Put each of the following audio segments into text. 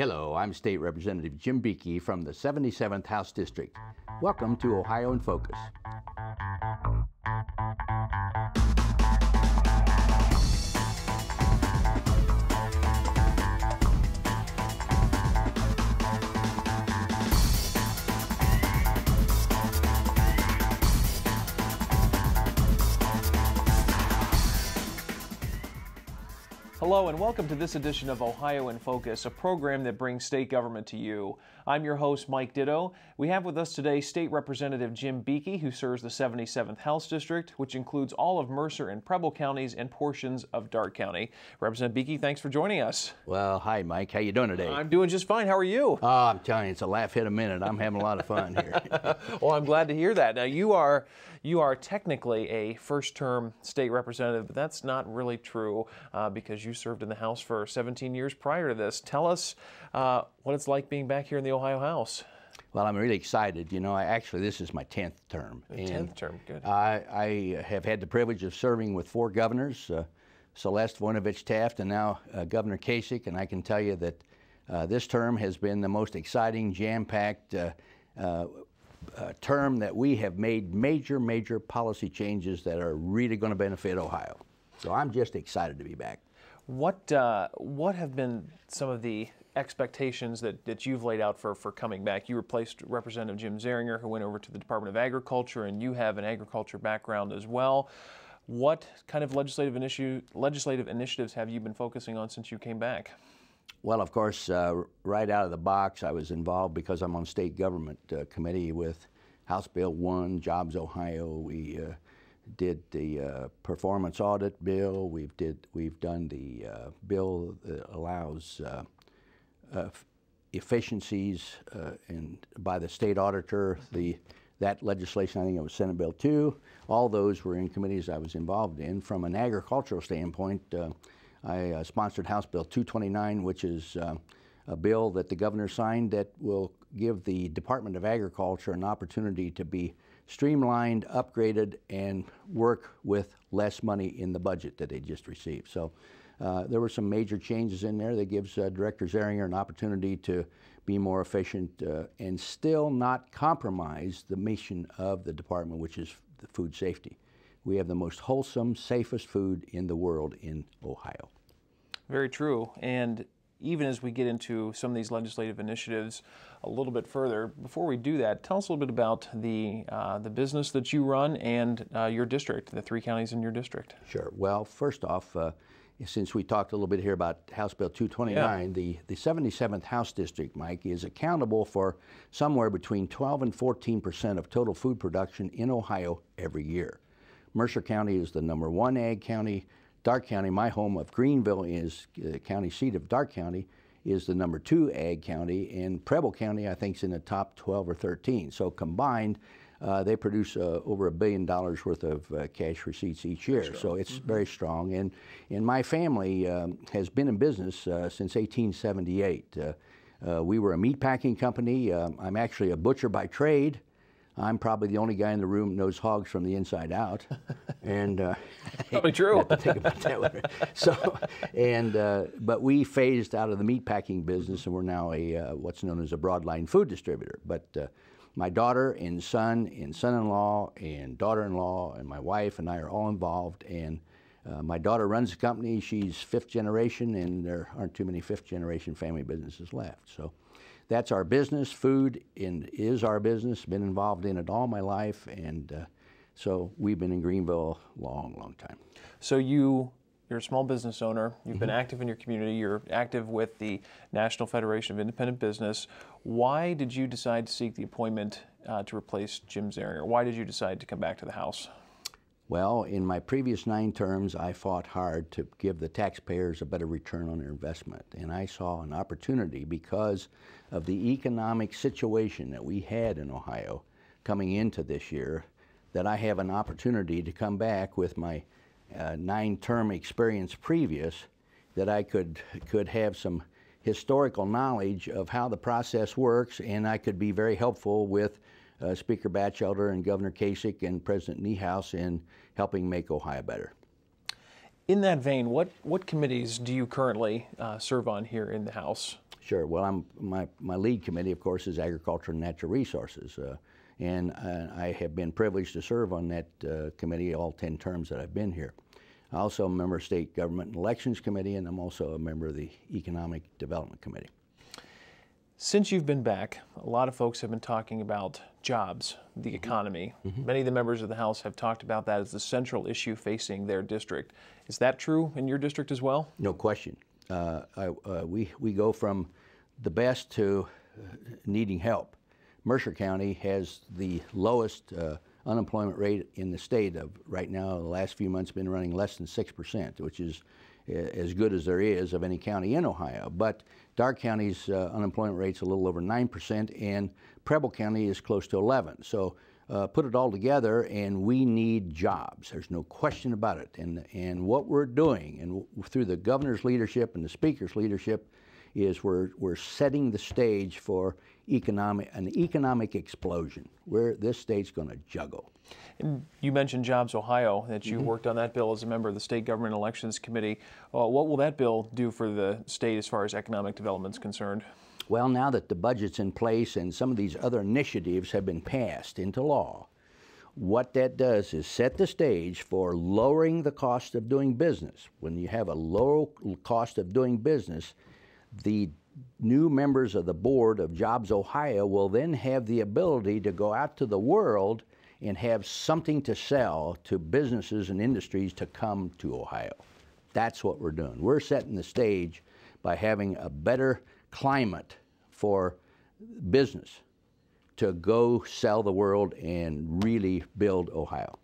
Hello, I'm State Representative Jim Buchy from the 77th House District. Welcome to Ohio in Focus. Hello and welcome to this edition of Ohio in Focus, a program that brings state government to you. I'm your host, Mike Ditto. We have with us today State Representative Jim Buchy, who serves the 77th House District, which includes all of Mercer and Preble counties and portions of Darke County. Representative Buchy, thanks for joining us. Well, hi, Mike. How you doing today? I'm doing just fine. How are you? Oh, I'm telling you, it's a laugh hit a minute. I'm having a lot of fun here. Well, I'm glad to hear that. Now, you are technically a first-term state representative, but that's not really true because you served in the House for 17 years prior to this. Tell us what it's like being back here in the Ohio House. Well, I'm really excited. You know, this is my 10th term. The 10th term, good. I have had the privilege of serving with 4 governors, Celeste Voinovich Taft and now Governor Kasich, and I can tell you that this term has been the most exciting, jam-packed term that we have made major policy changes that are really going to benefit Ohio. So I'm just excited to be back. What have been some of the expectations that you've laid out for coming back? You replaced Representative Jim Zeringer, who went over to the Department of Agriculture, and you have an agriculture background as well. What kind of legislative initiatives have you been focusing on since you came back? Well, of course, right out of the box, I was involved because I'm on state government committee with House Bill 1, Jobs Ohio. We did the performance audit bill. We've done the bill that allows efficiencies by the state auditor. That legislation, I think it was Senate Bill 2. All those were in committees I was involved in. From an agricultural standpoint, I sponsored House Bill 229, which is a bill that the governor signed that will give the Department of Agriculture an opportunity to be streamlined, upgraded, and work with less money in the budget that they just received. So there were some major changes in there that gives Director Zeringer an opportunity to be more efficient and still not compromise the mission of the department, which is the food safety. We have the most wholesome, safest food in the world in Ohio. Very true. And even as we get into some of these legislative initiatives a little bit further, before we do that, tell us a little bit about the business that you run and your district, the 3 counties in your district. Sure. Well, first off, since we talked a little bit here about House Bill 229, the 77th House District, Mike, is accountable for somewhere between 12 and 14% of total food production in Ohio every year. Mercer County is the #1 ag county. Darke County, my home of Greenville, is the county seat of Darke County, is the #2 ag county, and Preble County, I think, is in the top 12 or 13. So combined, they produce over $1 billion worth of cash receipts each year. So it's very strong. And my family has been in business since 1878. We were a meat packing company. I'm actually a butcher by trade. I'm probably the only guy in the room that knows hogs from the inside out, and probably true. Have to think about that one. So, but we phased out of the meat packing business, and we're now a what's known as a broadline food distributor. But my daughter and son-in-law and daughter-in-law and my wife and I are all involved. And my daughter runs the company. She's 5th generation, and there aren't too many 5th generation family businesses left. So that's our business. Food is our business. Been involved in it all my life, and so we've been in Greenville a long time. So you're a small business owner. You've been active in your community. You're active with the National Federation of Independent Business. Why did you decide to seek the appointment to replace Jim Zeringer? Why did you decide to come back to the House? Well, in my previous 9 terms, I fought hard to give the taxpayers a better return on their investment. And I saw an opportunity because of the economic situation that we had in Ohio coming into this year, that I have an opportunity to come back with my 9-term experience previous, that I could have some historical knowledge of how the process works, and I could be very helpful with Speaker Batchelder and Governor Kasich and President Niehaus in helping make Ohio better. In that vein, what committees do you currently serve on here in the House? Sure. Well, my lead committee, of course, is Agriculture and Natural Resources, and I have been privileged to serve on that committee all 10 terms that I've been here. I also am a member of State Government and Elections Committee, and I'm also a member of the Economic Development Committee. Since you've been back, a lot of folks have been talking about jobs, the economy. Many of the members of the House have talked about that as the central issue facing their district. Is that true in your district as well? No question. We go from the best to needing help. Mercer County has the lowest unemployment rate in the state. Of right now, the last few months been running less than 6%, which is as good as there is of any county in Ohio. But Darke County's unemployment rate's a little over 9%, and Preble County is close to 11%. So put it all together, and we need jobs. There's no question about it. And what we're doing, and through the governor's leadership and the speaker's leadership, is we're setting the stage for an economic explosion where this state's going to juggle. And you mentioned Jobs Ohio, that you worked on that bill as a member of the State Government Elections Committee. What will that bill do for the state as far as economic development is concerned? Well, now that the budget's in place and some of these other initiatives have been passed into law, what that does is set the stage for lowering the cost of doing business. When you have a low cost of doing business, the new members of the board of Jobs Ohio will then have the ability to go out to the world and have something to sell to businesses and industries to come to Ohio. That's what we're doing. We're setting the stage by having a better climate for business to go sell the world and really build Ohio.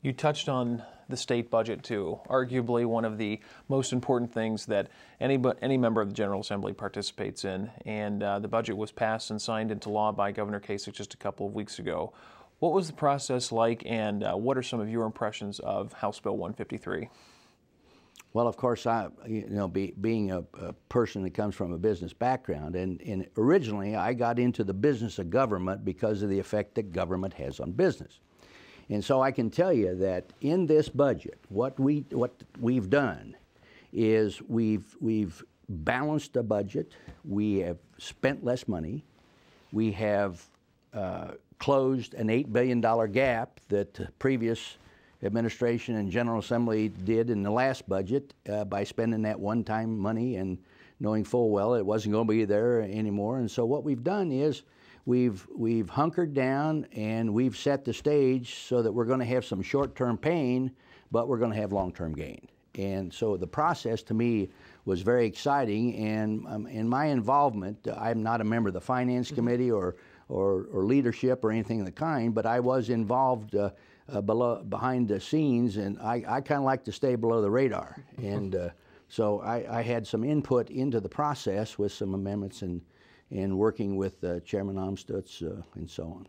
You touched on the state budget too, arguably one of the most important things that any member of the General Assembly participates in, and the budget was passed and signed into law by Governor Kasich just a couple of weeks ago. What was the process like, and what are some of your impressions of House Bill 153? Well, of course, being a person that comes from a business background, and originally I got into the business of government because of the effect that government has on business. And so I can tell you that in this budget, what we've done is we've balanced the budget. We have spent less money. We have closed an $8 billion gap that the previous administration and General Assembly did in the last budget by spending that one-time money and knowing full well it wasn't going to be there anymore. And so what we've done is we've hunkered down and we've set the stage so that we're going to have some short-term pain, but we're going to have long-term gain. And so the process to me was very exciting, and in my involvement, I'm not a member of the Finance Committee or leadership or anything of the kind, but I was involved behind the scenes, and I kind of like to stay below the radar. And so I had some input into the process with some amendments and working with Chairman Amstutz and so on.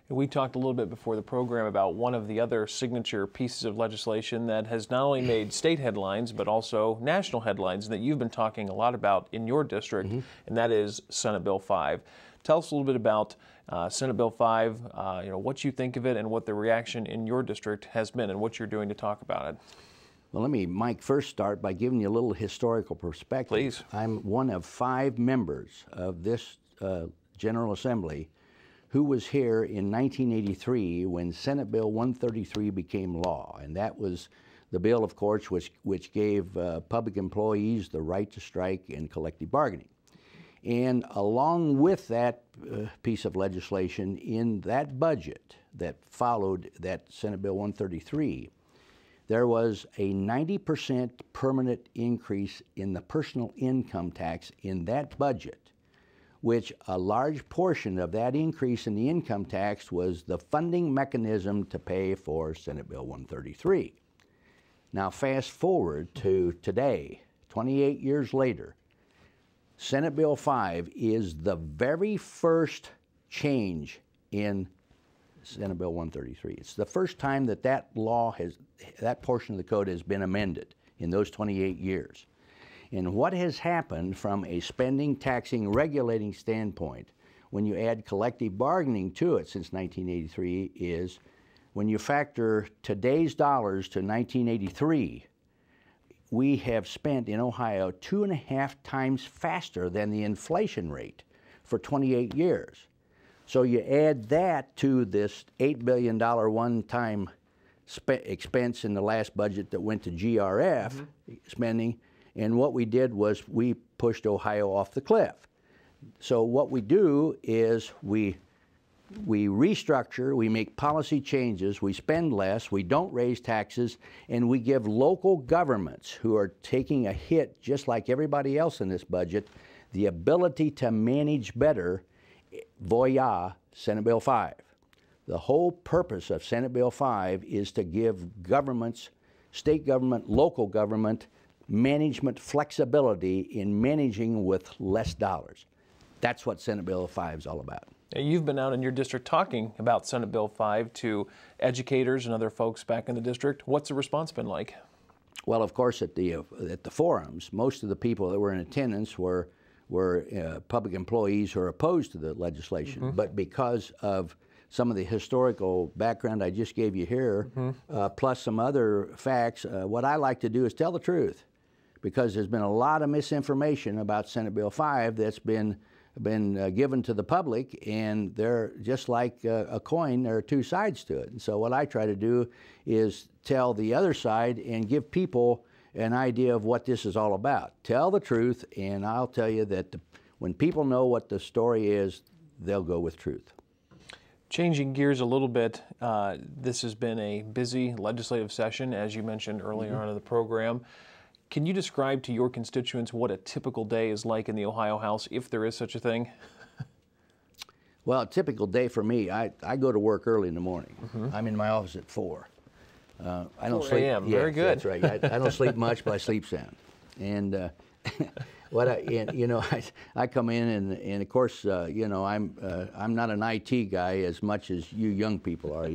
We talked a little bit before the program about one of the other signature pieces of legislation that has not only made state headlines but also national headlines that you've been talking a lot about in your district, and that is Senate Bill 5. Tell us a little bit about Senate Bill 5, what you think of it and what the reaction in your district has been and what you're doing to talk about it. Well, let me, Mike, first start by giving you a little historical perspective. Please. I'm one of 5 members of this General Assembly who was here in 1983 when Senate Bill 133 became law. And that was the bill, of course, which gave public employees the right to strike and collective bargaining. And along with that piece of legislation in that budget that followed that Senate Bill 133, there was a 90% permanent increase in the personal income tax in that budget, which a large portion of that increase in the income tax was the funding mechanism to pay for Senate Bill 133. Now fast forward to today, 28 years later, Senate Bill 5 is the very first change in Senate Bill 133. It's the first time that that portion of the code has been amended in those 28 years. And what has happened from a spending, taxing, regulating standpoint when you add collective bargaining to it since 1983 is when you factor today's dollars to 1983, we have spent in Ohio 2.5 times faster than the inflation rate for 28 years. So you add that to this $8 billion one-time expense in the last budget that went to GRF spending, and what we did was we pushed Ohio off the cliff. So what we do is we restructure, we make policy changes, we spend less, we don't raise taxes, and we give local governments who are taking a hit just like everybody else in this budget the ability to manage better. Voila, Senate Bill 5. The whole purpose of Senate Bill 5 is to give governments, state government, local government, management flexibility in managing with less dollars. That's what Senate Bill 5 is all about. You've been out in your district talking about Senate Bill 5 to educators and other folks back in the district. What's the response been like? Well, of course, at the forums, most of the people that were in attendance were public employees who are opposed to the legislation. But because of some of the historical background I just gave you here, plus some other facts, what I like to do is tell the truth, because there's been a lot of misinformation about Senate Bill 5 that's been given to the public, and they're just like a coin. There are two sides to it. And so what I try to do is tell the other side and give people an idea of what this is all about. Tell the truth, and I'll tell you that when people know what the story is, they'll go with truth. Changing gears a little bit, this has been a busy legislative session, as you mentioned earlier on in the program. Can you describe to your constituents what a typical day is like in the Ohio House, if there is such a thing? Well, a typical day for me, I go to work early in the morning. I'm in my office at 4. I don't 4 sleep. a.m. Yeah, Very good. That's right. I don't sleep much, but I sleep sound. And I come in and of course, I'm not an IT guy as much as you young people are.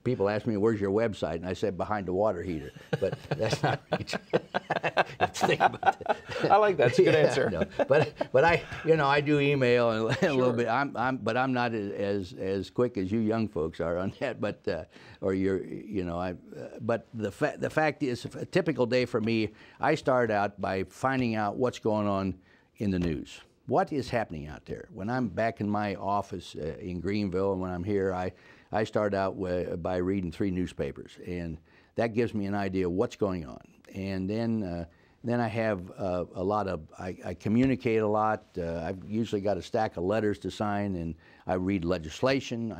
People ask me, "Where's your website?" And I said, "Behind the water heater." But that's not really true. Think about that. I like that. It's a good answer. No. But I do email and a little bit. But I'm not as quick as you young folks are on that. But but the fact is, a typical day for me, I start out by finding out what's going on in the news. What is happening out there? When I'm back in my office in Greenville, and when I'm here, I start out by reading 3 newspapers, and that gives me an idea of what's going on. And then I have a lot of, I communicate a lot. I've usually got a stack of letters to sign, and I read legislation.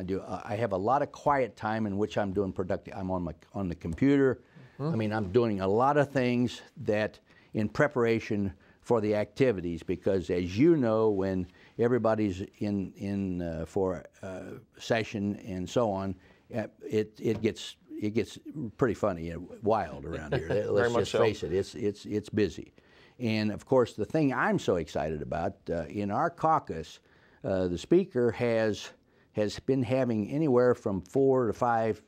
I have a lot of quiet time in which I'm doing productive. I'm on the computer. I mean, I'm doing a lot of things that in preparation for the activities, because as you know, when everybody's in for session and so on, it gets pretty funny and wild around here. Let's just face it, it's busy. And of course, the thing I'm so excited about, in our caucus, the Speaker has been having anywhere from 4 to 5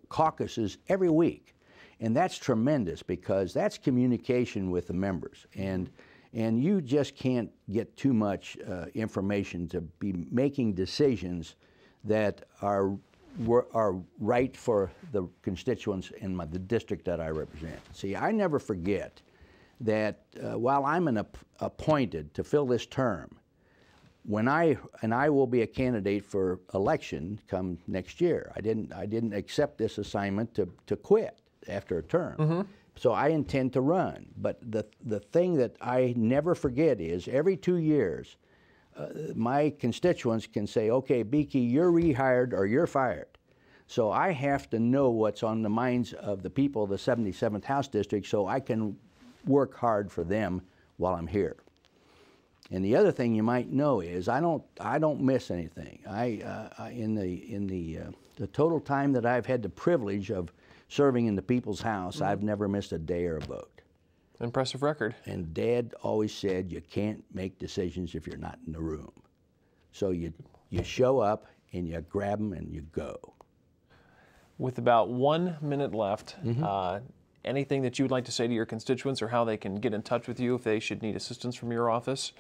caucuses every week. And that's tremendous, because that's communication with the members. And you just can't get too much information to be making decisions that are right for the constituents in the district that I represent. See, I never forget that while I'm appointed to fill this term, when I will be a candidate for election come next year. I didn't accept this assignment to quit after a term. So I intend to run. But the thing that I never forget is every 2 years, my constituents can say, "Okay, Buchy, you're rehired or you're fired." So I have to know what's on the minds of the people of the 77th House District, so I can work hard for them while I'm here. And the other thing you might know is I don't miss anything. In the total time that I've had the privilege of serving in the People's House, I've never missed a day or a vote. Impressive record. And Dad always said you can't make decisions if you're not in the room. So you show up and you grab them and you go. With about 1 minute left, anything that you would like to say to your constituents, or how they can get in touch with you if they should need assistance from your office?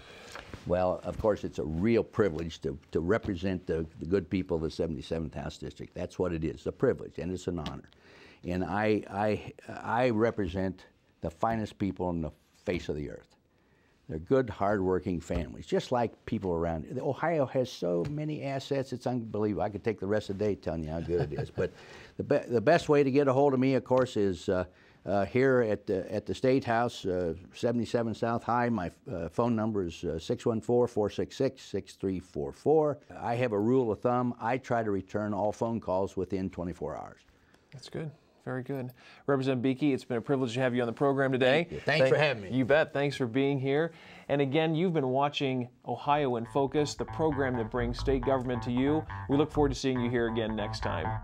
Well, of course, it's a real privilege to represent the good people of the 77th House District. That's what it is, a privilege, and it's an honor. And I represent the finest people on the face of the earth. They're good, hard-working families, just like people around here. Ohio has so many assets, it's unbelievable. I could take the rest of the day telling you how good it is. But the best way to get a hold of me, of course, is here at the State House, 77 South High. My phone number is 614-466-6344. I have a rule of thumb. I try to return all phone calls within 24 hours. That's good. Very good. Representative Buchy, it's been a privilege to have you on the program today. Thanks for having me. You bet. Thanks for being here. And again, you've been watching Ohio in Focus, the program that brings state government to you. We look forward to seeing you here again next time.